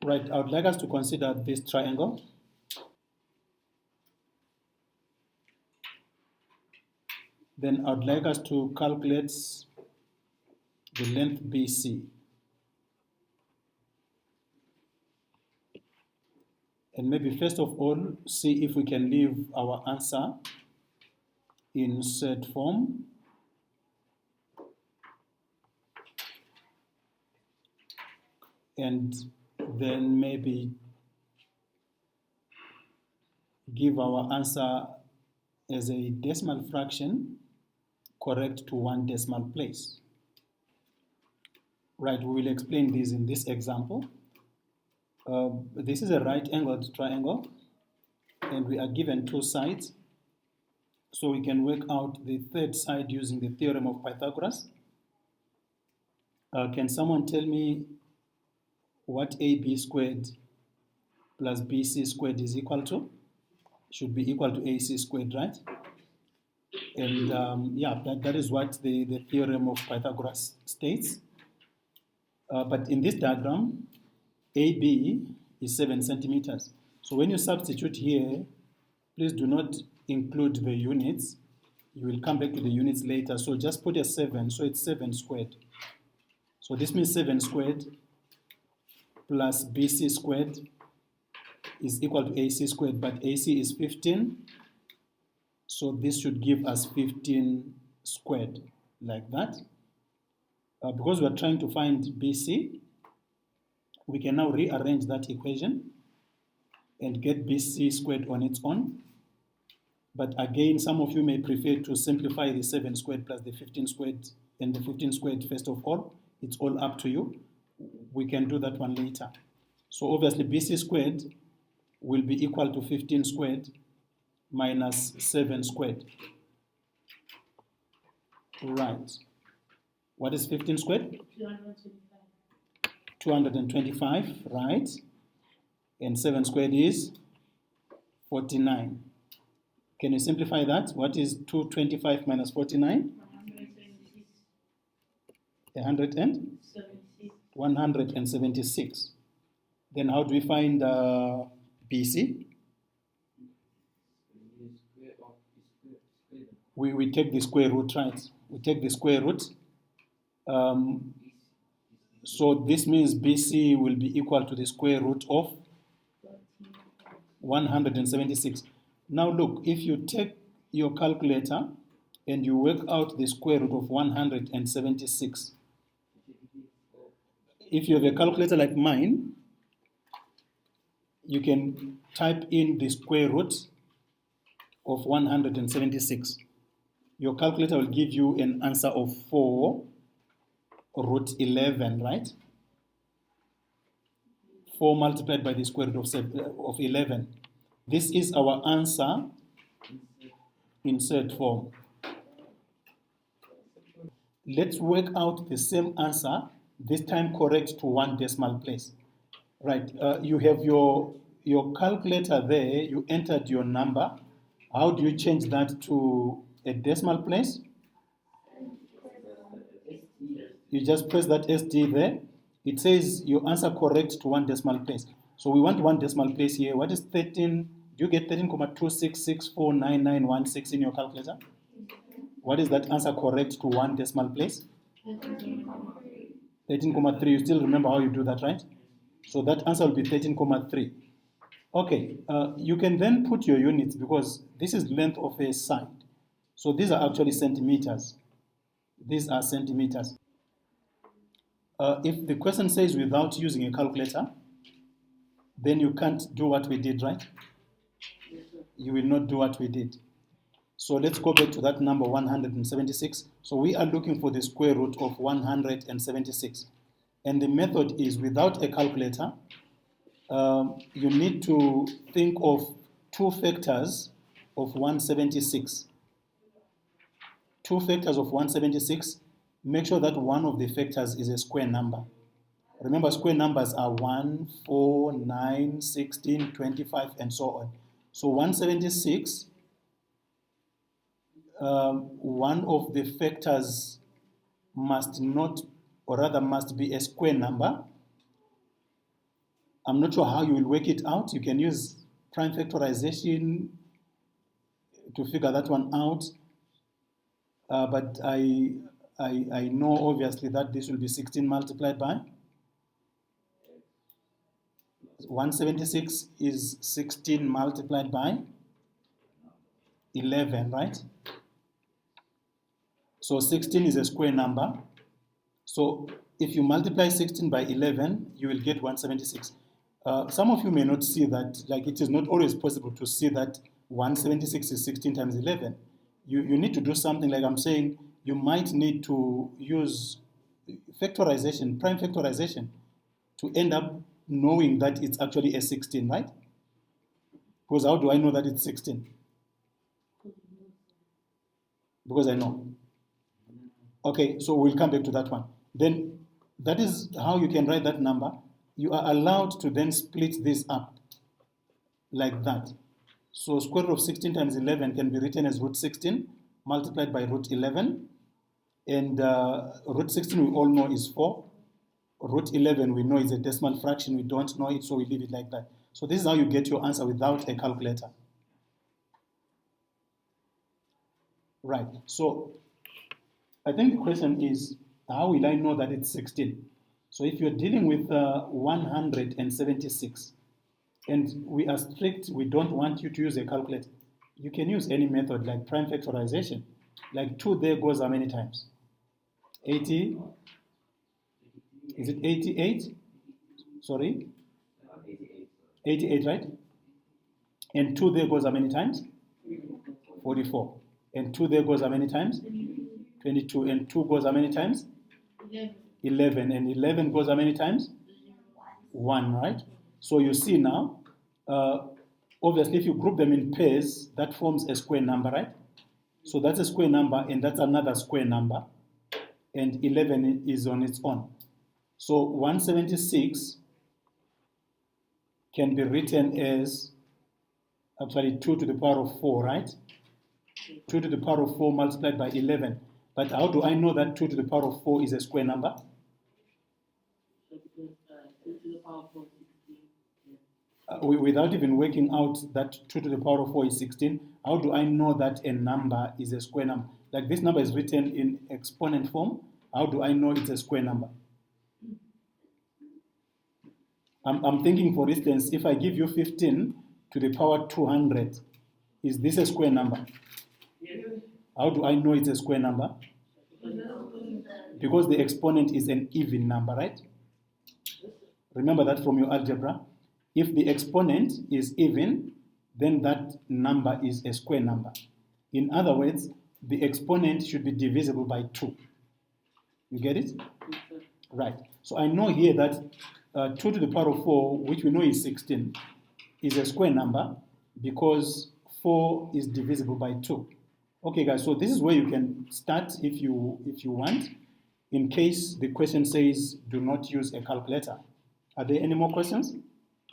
Right, I would like us to consider this triangle. Then I would like us to calculate the length BC. And maybe first of all, see if we can leave our answer in surd form. And then maybe give our answer as a decimal fraction correct to one decimal place. Right, we will explain this in this example. This is a right-angled triangle, and we are given two sides. So we can work out the third side using the theorem of Pythagoras. Can someone tell me what AB squared plus BC squared is equal to? Should be equal to AC squared, right? And yeah, that is what the theorem of Pythagoras states. But in this diagram, AB is 7 centimeters. So when you substitute here, please do not include the units. You will come back to the units later. So just put a 7, so it's 7 squared. So this means 7 squared plus BC squared is equal to AC squared, but AC is 15. So this should give us 15 squared, like that. Because we're trying to find BC, we can now rearrange that equation and get BC squared on its own. But again, some of you may prefer to simplify the 7 squared plus the 15 squared and the 15 squared first of all. It's all up to you. We can do that one later. So obviously BC squared will be equal to 15 squared minus 7 squared. Right. What is 15 squared? 225. 225, right? And 7 squared is 49. Can you simplify that? What is 225 minus 49? 176. Then how do we find BC? We take the square root, right? We take the square root. So this means BC will be equal to the square root of 176. Now look, if you take your calculator and you work out the square root of 176, if you have a calculator like mine, you can type in the square root of 176. Your calculator will give you an answer of 4 root 11, right? 4 multiplied by the square root of 11. This is our answer in surd form. Let's work out the same answer, this time correct to one decimal place. Right, you have your calculator there, you entered your number. How do you change that to a decimal place? You just press that SD there. It says your answer correct to one decimal place. So we want one decimal place here. What is 13? Do you get 13,266499916 in your calculator? What is that answer correct to one decimal place? 13,3. You still remember how you do that, right? So that answer will be 13,3. Okay, you can then put your units because this is length of a side. So these are actually centimeters. These are centimeters. If the question says without using a calculator, then you can't do what we did, right? You will not do what we did. So let's go back to that number 176. So we are looking for the square root of 176. And the method is without a calculator, you need to think of two factors of 176. Two factors of 176, make sure that one of the factors is a square number. Remember, square numbers are 1, 4, 9, 16, 25, and so on. So 176, one of the factors must not, or rather must be a square number. I'm not sure how you will work it out. You can use prime factorization to figure that one out. But I know obviously that this will be 16 multiplied by 176 is 16 multiplied by 11, right? So 16 is a square number. So if you multiply 16 by 11, you will get 176. Some of you may not see that, like it is not always possible to see that 176 is 16 times 11. You need to do something like I'm saying, you might need to use factorization, prime factorization, to end up knowing that it's actually a 16, right? Because how do I know that it's 16? Because I know. Okay, so we'll come back to that one. Then that is how you can write that number. You are allowed to then split this up like that. So square root of 16 times 11 can be written as root 16 multiplied by root 11. And root 16 we all know is 4. Root 11 we know is a decimal fraction. We don't know it, so we leave it like that. So this is how you get your answer without a calculator. Right, so I think the question is, how will I know that it's 16? So if you're dealing with 176, and we are strict, we don't want you to use a calculator, you can use any method like prime factorization. Like 2 there goes how many times? 80? Is it 88? Sorry? 88, right? And 2 there goes how many times? 44. And 2 there goes how many times? 22. And 2 goes how many times? 11. And 11 goes how many times? 1, right? So you see now, obviously if you group them in pairs, that forms a square number, right? So that's a square number and that's another square number. And 11 is on its own. So 176 can be written as actually 2 to the power of 4, right? 2 to the power of 4 multiplied by 11. But how do I know that 2 to the power of 4 is a square number? Without even working out that 2 to the power of 4 is 16, how do I know that a number is a square number? Like this number is written in exponent form, how do I know it's a square number? I'm thinking, for instance, if I give you 15 to the power 200, is this a square number? Yes. How do I know it's a square number? Because the exponent is an even number, right? Remember that from your algebra. If the exponent is even, then that number is a square number. In other words, the exponent should be divisible by 2. You get it? Right. So I know here that 2 to the power of 4, which we know is 16, is a square number because 4 is divisible by 2. Okay, guys, so this is where you can start if you want, in case the question says do not use a calculator. Are there any more questions?